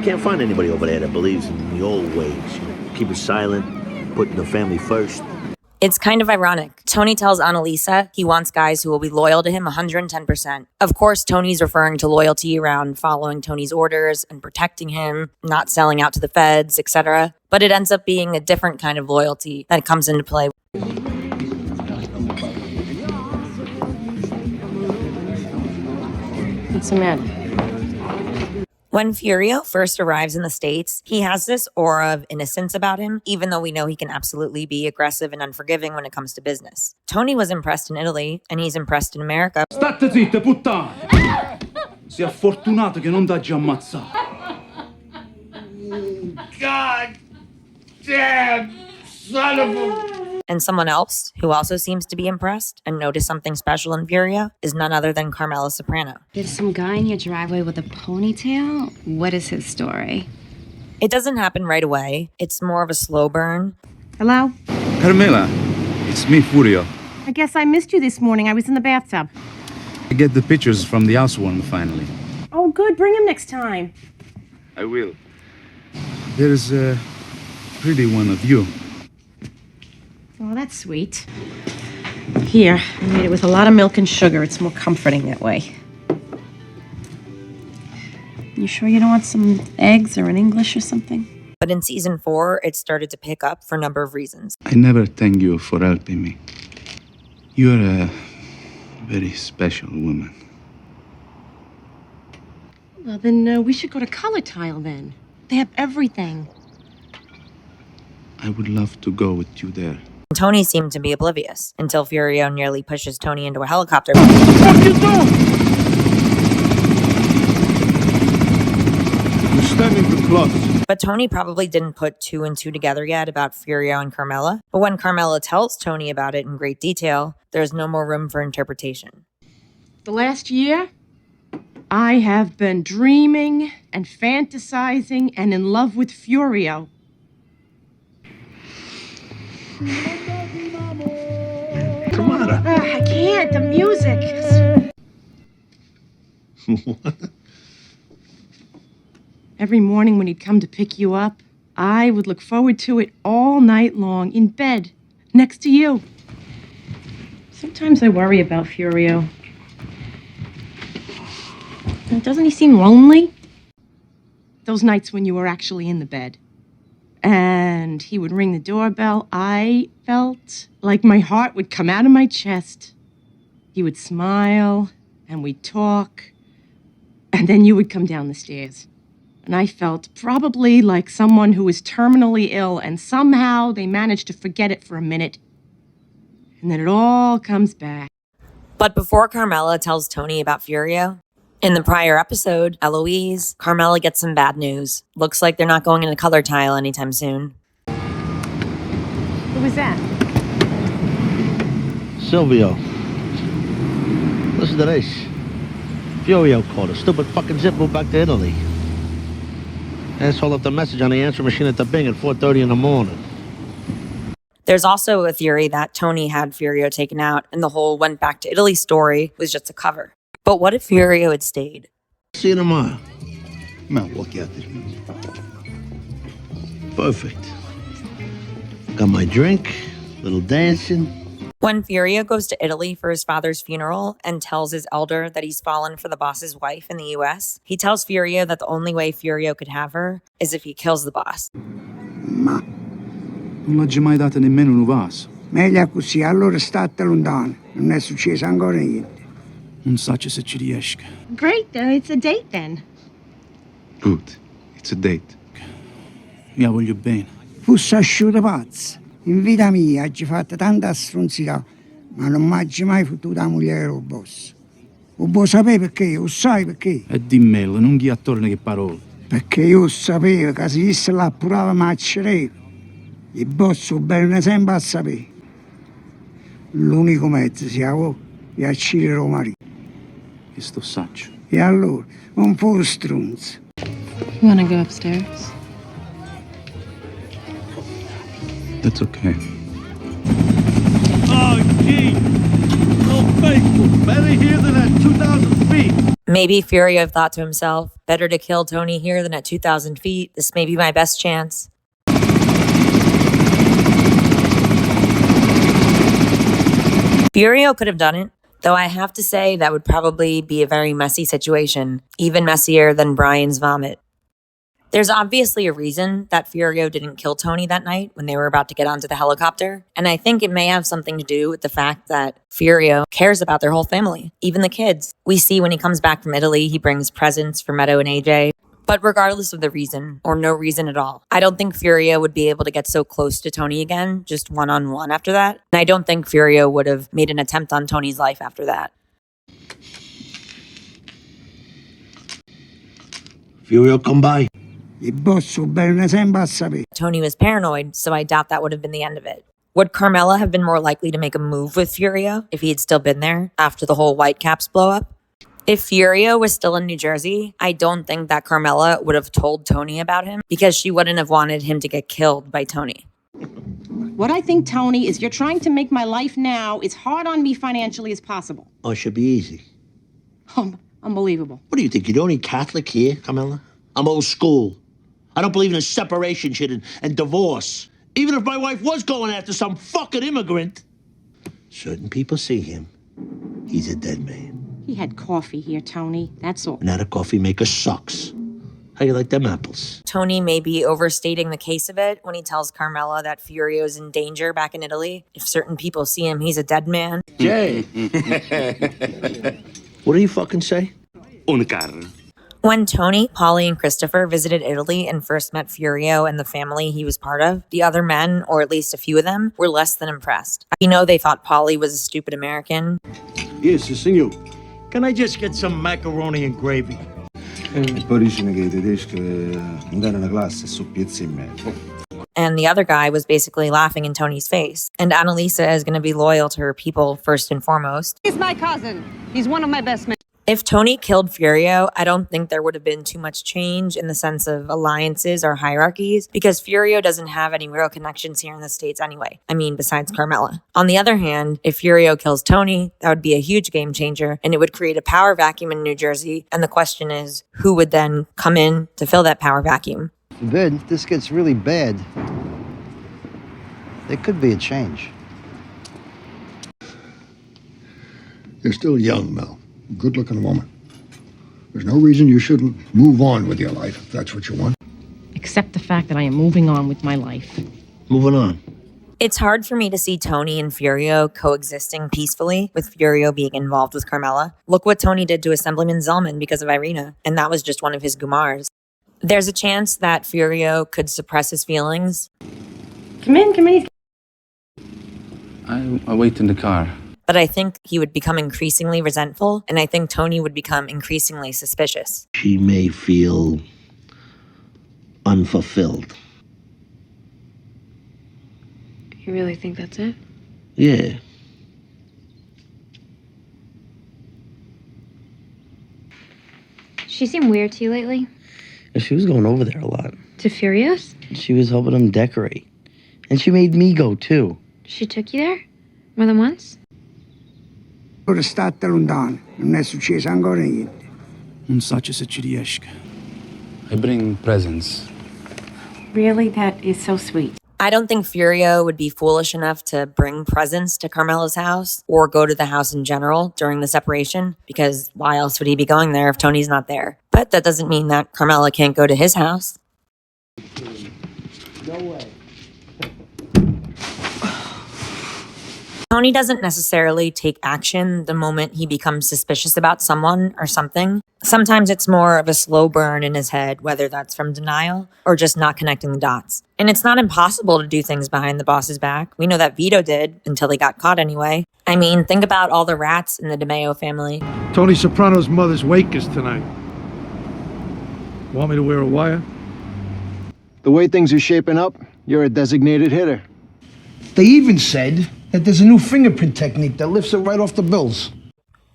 Can't find anybody over there that believes in the old ways. Keep it silent, putting the family first. It's kind of ironic. Tony tells Annalisa he wants guys who will be loyal to him 110%. Of course, Tony's referring to loyalty around following Tony's orders and protecting him, not selling out to the feds, etc. But it ends up being a different kind of loyalty that comes into play. What's the matter? When Furio first arrives in the States, he has this aura of innocence about him, even though we know he can absolutely be aggressive and unforgiving when it comes to business. Tony was impressed in Italy, and he's impressed in America. State zitte, puttana! Sia fortunato che non t'ha già ammazzato. God damn son of a... And someone else, who also seems to be impressed and noticed something special in Furio, is none other than Carmela Soprano. There's some guy in your driveway with a ponytail? What is his story? It doesn't happen right away. It's more of a slow burn. Hello? Carmela, it's me, Furio. I guess I missed you this morning. I was in the bathtub. I get the pictures from the housewarming finally. Oh, good. Bring him next time. I will. There's a pretty one of you. Oh, that's sweet. Here, I made it with a lot of milk and sugar. It's more comforting that way. You sure you don't want some eggs or an English or something? But in season 4, it started to pick up for a number of reasons. I never thank you for helping me. You're a very special woman. Well, then we should go to Color Tile then. They have everything. I would love to go with you there. Tony seemed to be oblivious until Furio nearly pushes Tony into a helicopter. What you doing? You're standing too close. But Tony probably didn't put 2 and 2 together yet about Furio and Carmela. But when Carmela tells Tony about it in great detail, there's no more room for interpretation. The last year, I have been dreaming and fantasizing and in love with Furio. What's the matter? I can't. The music. What? Every morning when he'd come to pick you up, I would look forward to it all night long in bed next to you. Sometimes I worry about Furio. Doesn't he seem lonely? Those nights when you were actually in the bed. And he would ring the doorbell, I felt like my heart would come out of my chest. He would smile, and we'd talk, and then you would come down the stairs. And I felt probably like someone who was terminally ill, and somehow they managed to forget it for a minute. And then it all comes back. But before Carmela tells Tony about Furio, in the prior episode, Eloise, Carmela gets some bad news. Looks like they're not going into Color Tile anytime soon. Who was that? Silvio. Listen to this. Furio called. A stupid fucking zip moved back to Italy. Asshole left a message on the answering machine at the Bing at 4:30 in the morning. There's also a theory that Tony had Furio taken out and the whole went back to Italy story was just a cover. But what if Furio had stayed? See you tomorrow. Ma occhiate. Perfect. Got my drink, little dancing. When Furio goes to Italy for his father's funeral and tells his elder that he's fallen for the boss's wife in the US, he tells Furio that the only way Furio could have her is if he kills the boss. Ma non l'ho già mai data nemmeno un vaso. Meglio così, allora state lontano. Non è successo ancora niente. Non so se ci riesca. Great, it's a date then. Good. It's a date. Io voglio bene. Fosse asciutto pazzo. In vita mia ho fatto tanta stronzità, ma non mi ha mai fottuto la moglie del boss. Lo vuoi sapere perché? Lo sai perché? E dimmelo, non ghi attorno che parole. Perché io sapevo che se disse la purava mi accerevo. Il boss lo bene sempre a sapere. L'unico mezzo sia voi e accidere il marito. Che sto saggio. E allora, un po' stronzo. You wanna go upstairs? That's okay. Oh, gee. So faithful. Better here than at 2,000 feet. Maybe Furio thought to himself, better to kill Tony here than at 2,000 feet. This may be my best chance. Furio could have done it, though I have to say that would probably be a very messy situation, even messier than Brian's vomit. There's obviously a reason that Furio didn't kill Tony that night when they were about to get onto the helicopter, and I think it may have something to do with the fact that Furio cares about their whole family, even the kids. We see when he comes back from Italy, he brings presents for Meadow and AJ. But regardless of the reason, or no reason at all, I don't think Furio would be able to get so close to Tony again, just one-on-one after that. And I don't think Furio would have made an attempt on Tony's life after that. Furio, come by. Il bosso bene sempre a sapere. Tony was paranoid, so I doubt that would have been the end of it. Would Carmela have been more likely to make a move with Furio if he had still been there after the whole Whitecaps blow up? If Furio was still in New Jersey, I don't think that Carmela would have told Tony about him because she wouldn't have wanted him to get killed by Tony. What I think, Tony, is you're trying to make my life now as hard on me financially as possible. Oh, it should be easy. Unbelievable. What do you think? You're the only Catholic here, Carmela? I'm old school. I don't believe in a separation shit and divorce. Even if my wife was going after some fucking immigrant. Certain people see him. He's a dead man. He had coffee here, Tony. That's all. And that a coffee maker sucks. How you like them apples? Tony may be overstating the case a bit when he tells Carmela that Furio's in danger back in Italy. If certain people see him, he's a dead man. Jay. What did he fucking say? Un carro. When Tony, Polly, and Christopher visited Italy and first met Furio and the family he was part of, the other men, or at least a few of them, were less than impressed. You know, they thought Polly was a stupid American. Yes, signor. Can I just get some macaroni and gravy? E poi dicono che i tedeschi andare nella classe su pizza in mezzo. And the other guy was basically laughing in Tony's face. And Annalisa is going to be loyal to her people first and foremost. He's my cousin. He's one of my best men. If Tony killed Furio, I don't think there would have been too much change in the sense of alliances or hierarchies, because Furio doesn't have any real connections here in the States anyway. I mean, besides Carmela. On the other hand, if Furio kills Tony, that would be a huge game changer, and it would create a power vacuum in New Jersey. And the question is, who would then come in to fill that power vacuum? Then this gets really bad. There could be a change. You're still young, Mel. Good-looking woman. There's no reason you shouldn't move on with your life if that's what you want. Except the fact that I am moving on with my life. Moving on. It's hard for me to see Tony and Furio coexisting peacefully, with Furio being involved with Carmela. Look what Tony did to Assemblyman Zellman because of Irina, and that was just one of his gumars. There's a chance that Furio could suppress his feelings. Come in. I wait in the car. But I think he would become increasingly resentful, and I think Tony would become increasingly suspicious. She may feel unfulfilled. You really think that's it? Yeah. She seemed weird to you lately? She was going over there a lot. To Furious? She was helping him decorate. And she made me go, too. She took you there? More than once? Ora state lontano, non è successo ancora niente. Non sace se ci riesca. I bring presents. Really? That is so sweet. I don't think Furio would be foolish enough to bring presents to Carmela's house or go to the house in general during the separation, because why else would he be going there if Tony's not there? But that doesn't mean that Carmela can't go to his house. No way. Tony doesn't necessarily take action the moment he becomes suspicious about someone or something. Sometimes it's more of a slow burn in his head, whether that's from denial or just not connecting the dots. And it's not impossible to do things behind the boss's back. We know that Vito did, until he got caught anyway. I mean, think about all the rats in the DeMeo family. Tony Soprano's mother's wake is tonight. Want me to wear a wire? The way things are shaping up, you're a designated hitter. They even said that there's a new fingerprint technique that lifts it right off the bills.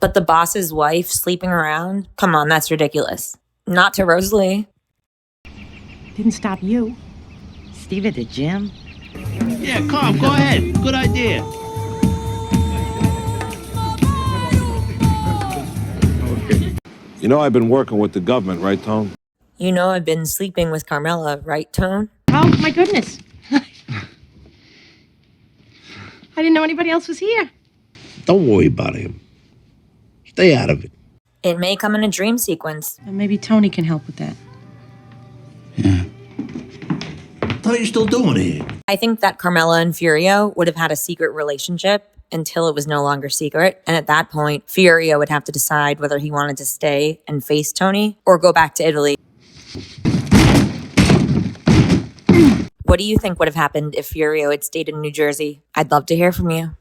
But the boss's wife sleeping around? Come on, that's ridiculous. Not to Rosalie. Didn't stop you. Steve at the gym? Yeah, Carm, go ahead. Good idea. You know I've been working with the government, right, Tone? You know I've been sleeping with Carmela, right, Tone? Oh, my goodness. I didn't know anybody else was here. Don't worry about him. Stay out of it. It may come in a dream sequence. And maybe Tony can help with that. What are you still doing here? I think that Carmela and Furio would have had a secret relationship until it was no longer secret. And at that point, Furio would have to decide whether he wanted to stay and face Tony or go back to Italy. What do you think would have happened if Furio had stayed in New Jersey? I'd love to hear from you.